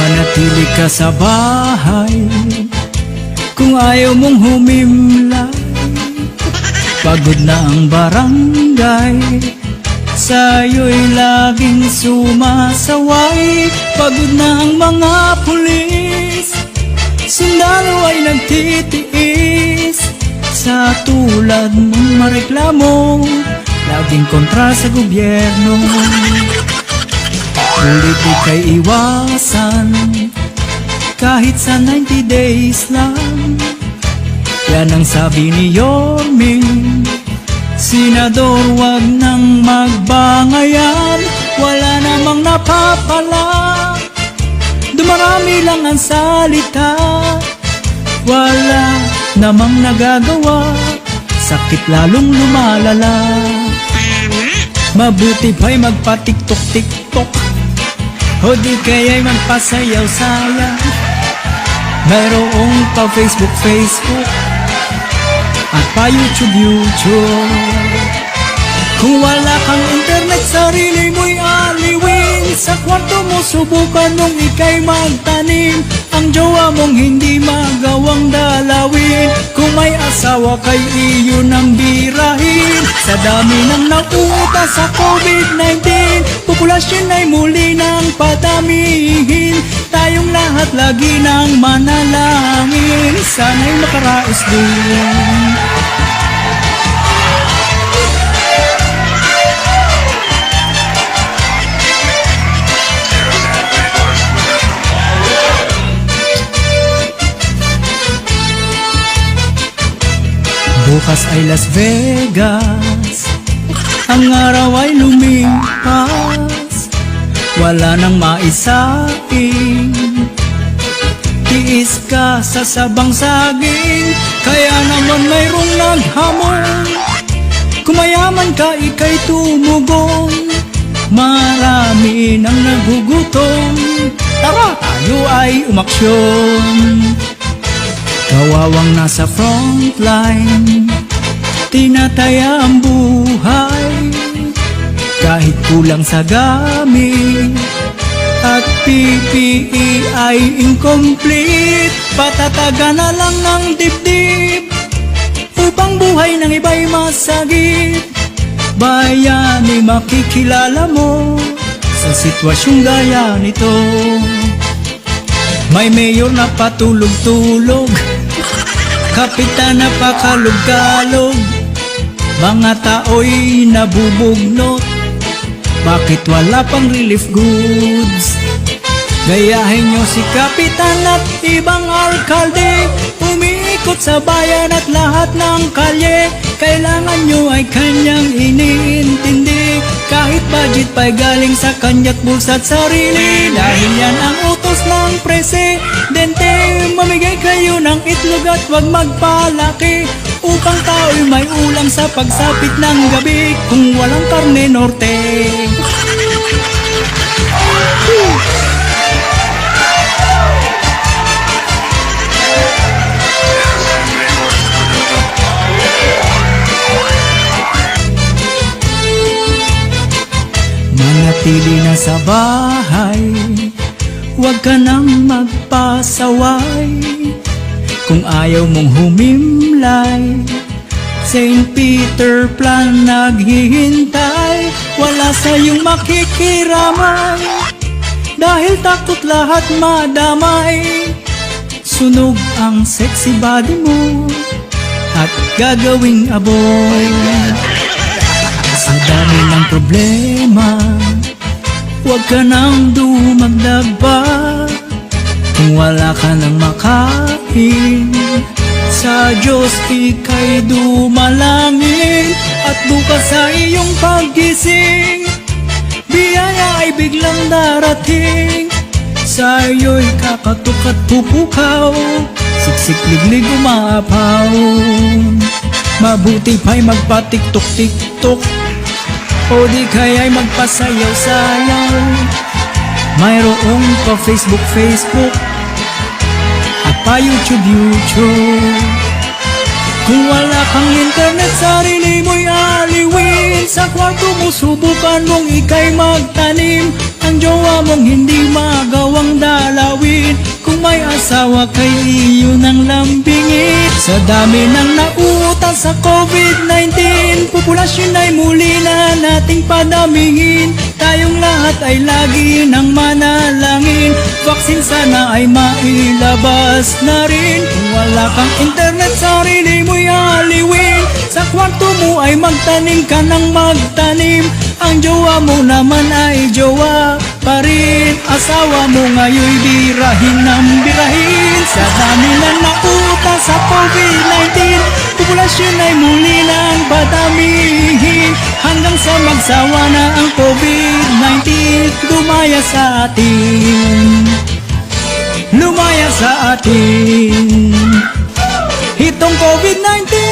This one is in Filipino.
Manatili ka sa bahay kung ayaw mong humimlay. Pagod na ang barangay, sa'yo'y laging sumasaway. Pagod na ang mga pulis, sundalo ay nagtitiis. Sa tulad mong mareklamo, laging kontra sa gobyerno. Ulit ika'y iwasan, kahit sa 90 days lang. Yan ang sabi ni Yorming, Senador, wag nang magbangayan. Wala namang napapala, dumarami lang ang salita. Wala namang nagagawa, sakit lalong lumalala. Mabuti pa'y magpa-tiktok-tiktok, o di kaya'y magpasayaw-sayaw. Mayroong pa-Facebook at pa-YouTube. Kung wala kang internet, sarili mo'y aliwin. Sa kwarto mo subukan mong ika'y magtanim. Ang jowa mong hindi magawang dalawin. Kung may asawa kay iyon ang birahin. Sa dami ng nauuta sa COVID-19, populasyon ay muli ng padamihin. Tayong lahat lagi ng manalangin, sana'y makaraos din. Bukas ay Las Vegas, ang araw ay lumipas. Wala nang maisaing, tiis ka sa sabang saging. Kaya naman mayroong naghamon, kumayaman ka ika'y tumugong. Marami nang nagugutom, tara tayo ay umaksyon. Kawawang nasa frontline, tinataya ang buhay. Kahit kulang sa gamit at PPE ay incomplete, patataga na lang ng dibdib upang buhay ng iba'y masagip. Bayani, makikilala mo sa sitwasyong gaya nito. May mayor na patulog-tulog, kapitan na pakalog-kalog, mga tao'y nabubugnot. Bakit wala pang relief goods? Gayahin nyo si kapitan at ibang alkalde, umiikot sa bayan at lahat ng kalye. Kailangan nyo ay kanyang iniintindi, kahit budget pa'y galing sa kanya't bulsa't sarili. Dahil yan ang utos ng presidente, mamigay kayo ng itlog at wag magpalaki, upang tao'y may ulam sa pagsapit ng gabi. Kung walang karne norte, manatili na sa bahay, huwag ka nang magpasaway. Kung ayaw mong humimlay, St. Peter Plan naghihintay. Wala sa'yong makikiramay, dahil takot lahat madamay. Sunog ang sexy body mo at gagawing aboy. Sa dami ng problema, huwag ka nang dumagdag pa. Kung wala ka nang makain, sa Diyos ika'y dumalangin. At bukas sa iyong paggising, biyaya ay biglang darating. Sa iyo'y kakatok at pupukaw, siksik liglig umaapaw. Mabuti pa'y magpa-tiktok-tiktok, o di kaya'y magpasayaw-sayaw. Mayroong pa-Facebook at pa-YouTube. Kung wala kang internet, sarili mo'y aliwin. Sa kwarto mo subukan mong ika'y magtanim. Ang jowa mong hindi magawang dalawin. may asawa kay iyo nang lambingin. Sa dami ng nauutan sa COVID-19, populasyon ay muli na nating padamihin. Tayong lahat ay lagi nang manalangin, vaksin sana ay mailabas na rin. Kung wala kang internet, sarili mo'y aliwin. Sa kwarto mo ay magtanim ka ng magtanim. Ang jowa mo naman ay jowa pa rin. Asawa mo ngayon'y birahin ng birahin. Sa dami ng nauutan sa COVID-19, populasyon ay muli nang padamihin. Hanggang sa magsawa na ang COVID-19, lumaya sa atin, lumaya sa atin. Itong COVID-19